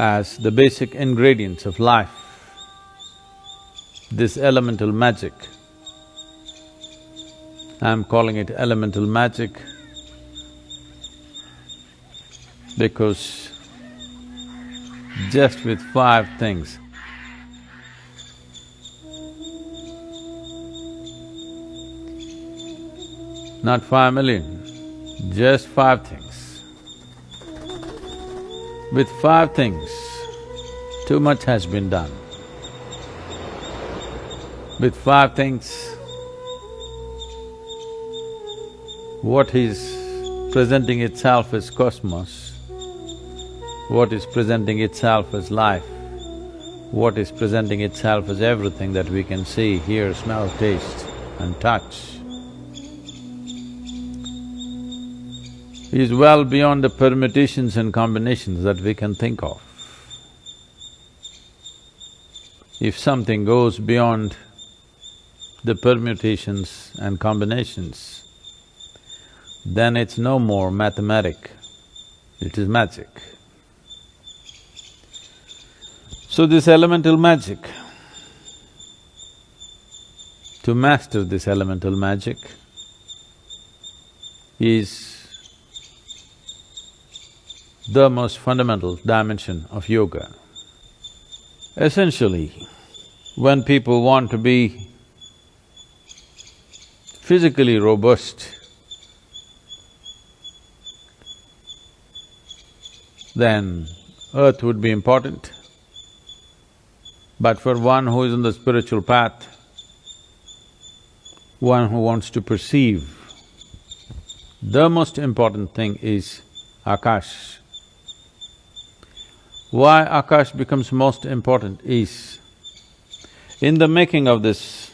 as the basic ingredients of life, this elemental magic. I'm calling it elemental magic because just with 5 things, not 5 million, just 5 things. With 5 things, too much has been done. With 5 things, what is presenting itself as cosmos, what is presenting itself as life, what is presenting itself as everything that we can see, hear, smell, taste and touch, is well beyond the permutations and combinations that we can think of. If something goes beyond the permutations and combinations, then it's no more mathematic, it is magic. So this elemental magic, to master this elemental magic is the most fundamental dimension of yoga. Essentially, when people want to be physically robust, then earth would be important. But for one who is on the spiritual path, one who wants to perceive, the most important thing is Akash. Why Akash becomes most important is, in the making of this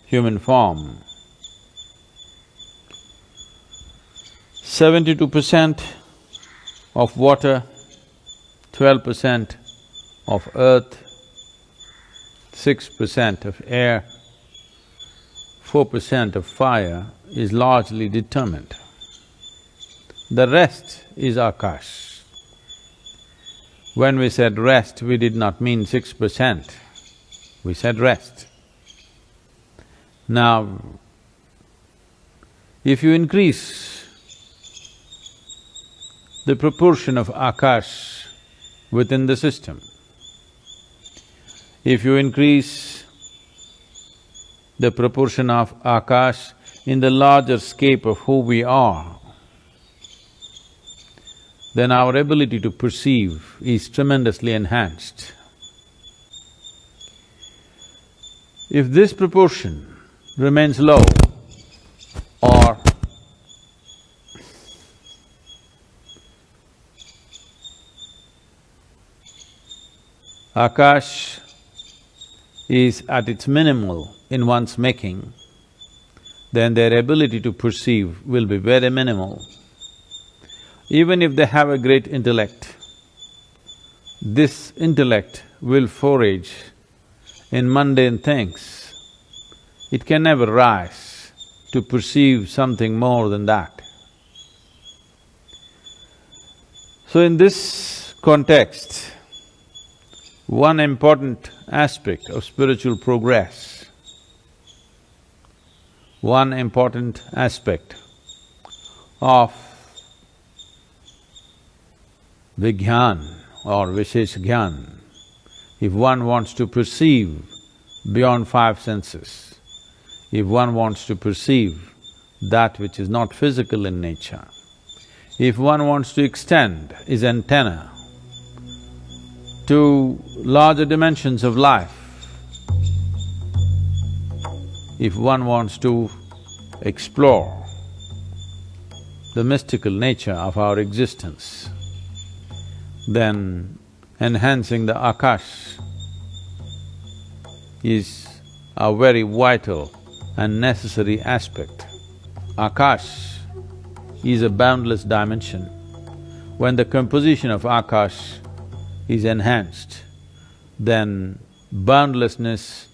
human form, 72% of water, 12% of earth, 6% of air, 4% of fire is largely determined. The rest is Akash. When we said rest, we did not mean 6%, we said rest. Now, if you increase the proportion of Akash within the system, if you increase the proportion of Akash in the larger scape of who we are, then our ability to perceive is tremendously enhanced. If this proportion remains low or Akash is at its minimal in one's making, then their ability to perceive will be very minimal. Even if they have a great intellect, this intellect will forage in mundane things. It can never rise to perceive something more than that. So in this context, one important aspect of spiritual progress, one important aspect of Vigyan or Vishesh Gyan, if one wants to perceive beyond 5 senses, if one wants to perceive that which is not physical in nature, if one wants to extend his antenna to larger dimensions of life, if one wants to explore the mystical nature of our existence, then enhancing the Akash is a very vital and necessary aspect. Akash is a boundless dimension. When the composition of Akash is enhanced, then boundlessness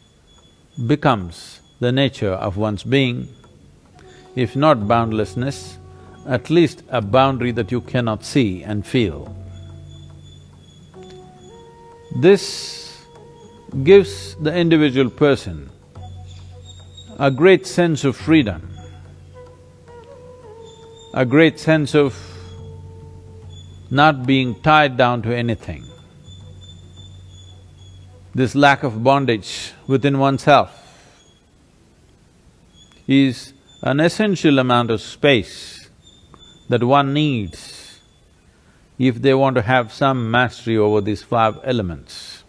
becomes the nature of one's being. If not boundlessness, at least a boundary that you cannot see and feel. This gives the individual person a great sense of freedom, a great sense of not being tied down to anything. This lack of bondage within oneself is an essential amount of space that one needs if they want to have some mastery over these 5 elements.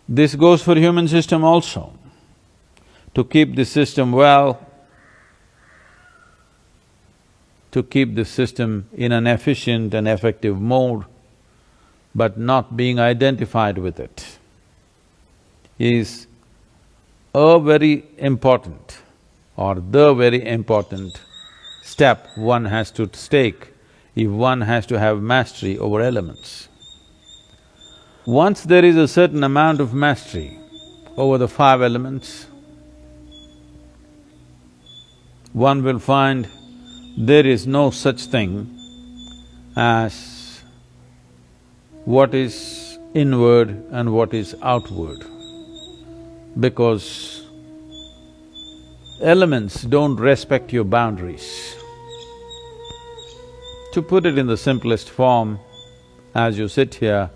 This goes for human system also. To keep the system well, to keep the system in an efficient and effective mode, but not being identified with it, is a very important or the very important step one has to take if one has to have mastery over elements. Once there is a certain amount of mastery over the 5 elements, one will find there is no such thing as what is inward and what is outward, because elements don't respect your boundaries. To put it in the simplest form, as you sit here,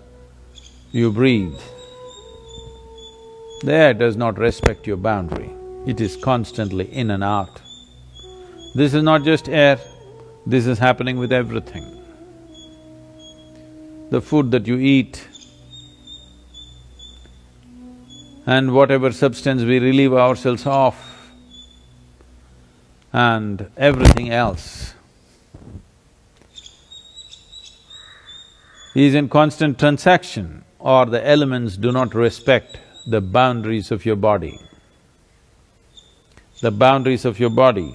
you breathe. The air does not respect your boundary, it is constantly in and out. This is not just air, this is happening with everything. The food that you eat and whatever substance we relieve ourselves of and everything else is in constant transaction, or the elements do not respect the boundaries of your body. The boundaries of your body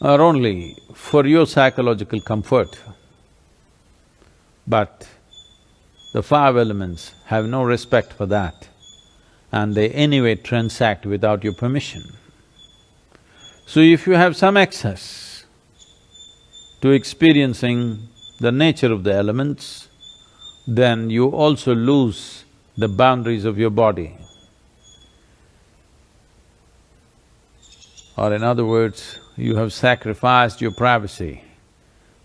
are only for your psychological comfort, but the 5 elements have no respect for that, and they anyway transact without your permission. So if you have some access to experiencing the nature of the elements, then you also lose the boundaries of your body. Or in other words, you have sacrificed your privacy,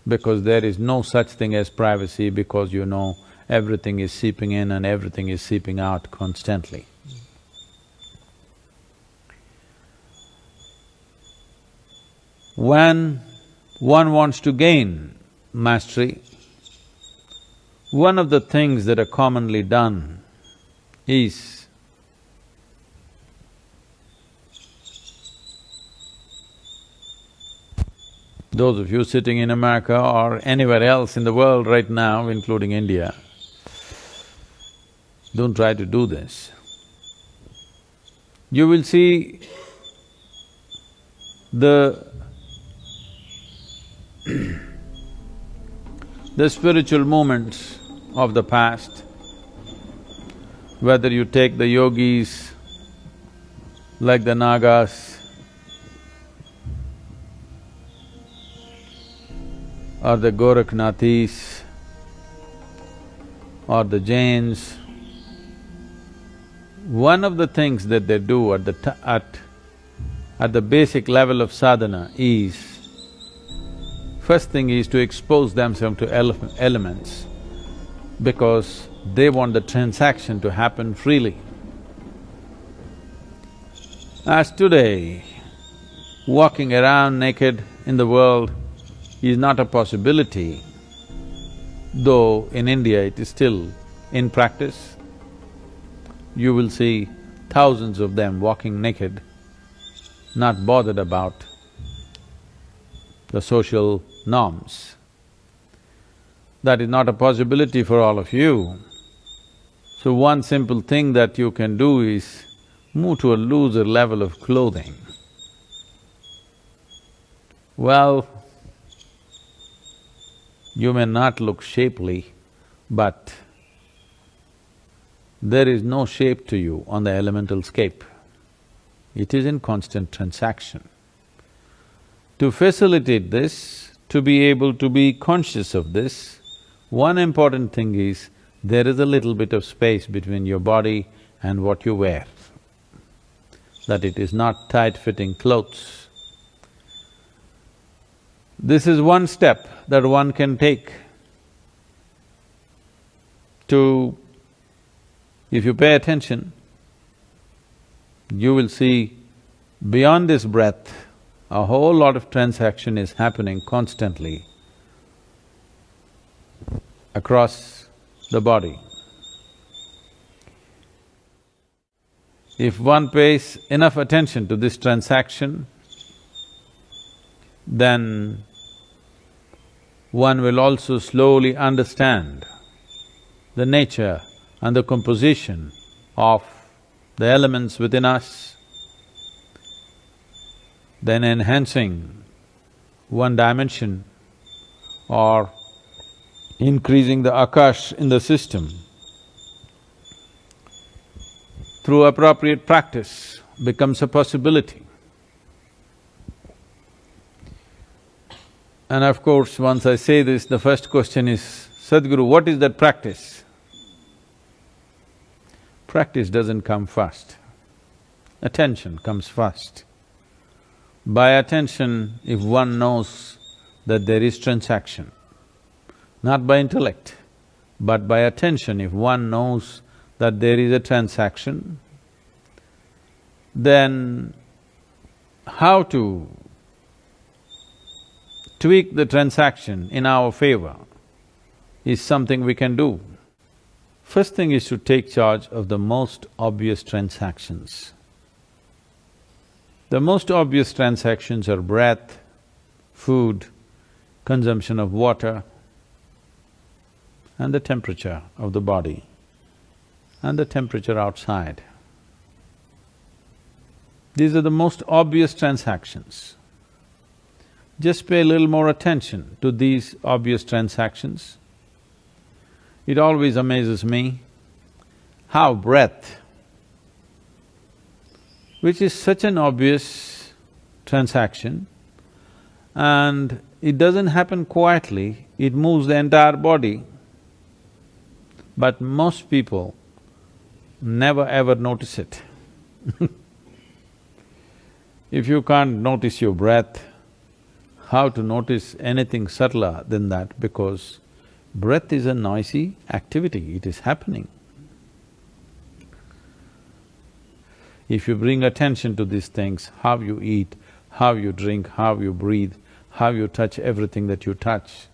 because there is no such thing as privacy, because you know everything is seeping in and everything is seeping out constantly. When one wants to gain mastery, one of the things that are commonly done is those of you sitting in America or anywhere else in the world right now, including India, don't try to do this. You will see the spiritual movements of the past, whether you take the yogis like the Nagas or the Gorakhnathis or the Jains, one of the things that they do at the basic level of sadhana is, first thing is to expose themselves to elements, because they want the transaction to happen freely. As today, walking around naked in the world is not a possibility, though in India it is still in practice. You will see thousands of them walking naked, not bothered about the social norms. That is not a possibility for all of you. So one simple thing that you can do is move to a looser level of clothing. Well, you may not look shapely, but there is no shape to you on the elemental scape. It is in constant transaction. To facilitate this, to be able to be conscious of this, one important thing is there is a little bit of space between your body and what you wear, that it is not tight-fitting clothes. This is one step that one can take to… If you pay attention, you will see beyond this breath, a whole lot of transaction is happening constantly across the body. If one pays enough attention to this transaction, then one will also slowly understand the nature and the composition of the elements within us, then enhancing one dimension or increasing the akash in the system through appropriate practice becomes a possibility. And of course, once I say this, the first question is, Sadhguru, what is that practice? Practice doesn't come first, attention comes first. By attention, if one knows that there is transaction, not by intellect, but by attention, if one knows that there is a transaction, then how to tweak the transaction in our favor is something we can do. First thing is to take charge of the most obvious transactions. The most obvious transactions are breath, food, consumption of water, and the temperature of the body, and the temperature outside. These are the most obvious transactions. Just pay a little more attention to these obvious transactions. It always amazes me how breath, which is such an obvious transaction, and it doesn't happen quietly, it moves the entire body. But most people never ever notice it. If you can't notice your breath, how to notice anything subtler than that? Because breath is a noisy activity, it is happening. If you bring attention to these things, how you eat, how you drink, how you breathe, how you touch everything that you touch,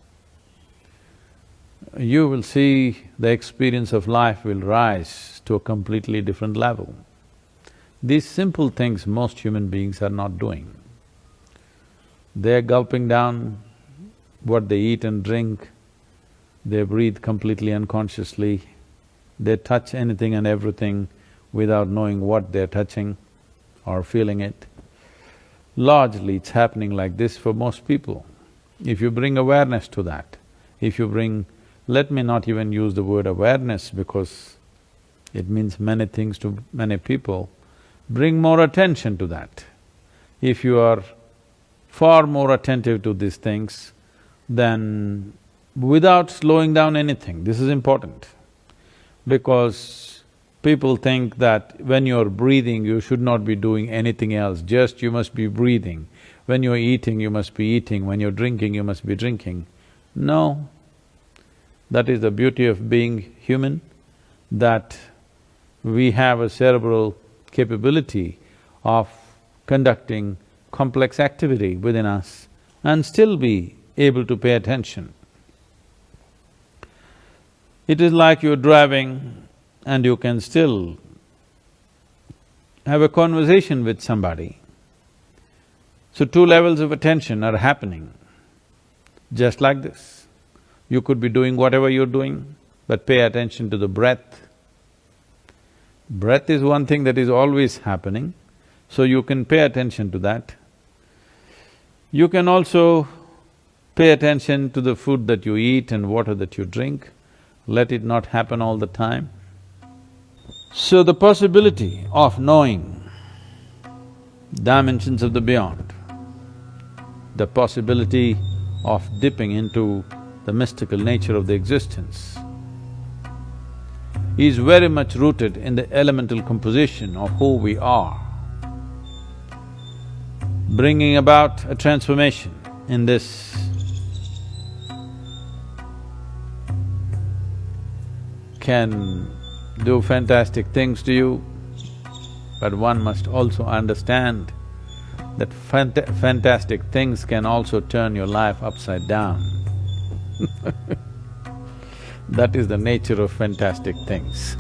you will see the experience of life will rise to a completely different level. These simple things most human beings are not doing. They're gulping down what they eat and drink, they breathe completely unconsciously, they touch anything and everything without knowing what they're touching or feeling it. Largely it's happening like this for most people. If you bring awareness to that, if you bring… let me not even use the word awareness because it means many things to many people, bring more attention to that. If you are far more attentive to these things, then without slowing down anything, this is important. Because people think that when you're breathing, you should not be doing anything else, just you must be breathing. When you're eating, you must be eating, when you're drinking, you must be drinking. No, that is the beauty of being human, that we have a cerebral capability of conducting complex activity within us and still be able to pay attention. It is like you're driving and you can still have a conversation with somebody. So two levels of attention are happening, just like this. You could be doing whatever you're doing, but pay attention to the breath. Breath is one thing that is always happening, so you can pay attention to that. You can also pay attention to the food that you eat and water that you drink. Let it not happen all the time. So the possibility of knowing dimensions of the beyond, the possibility of dipping into the mystical nature of the existence is very much rooted in the elemental composition of who we are. Bringing about a transformation in this can do fantastic things to you, but one must also understand that fantastic things can also turn your life upside down. That is the nature of fantastic things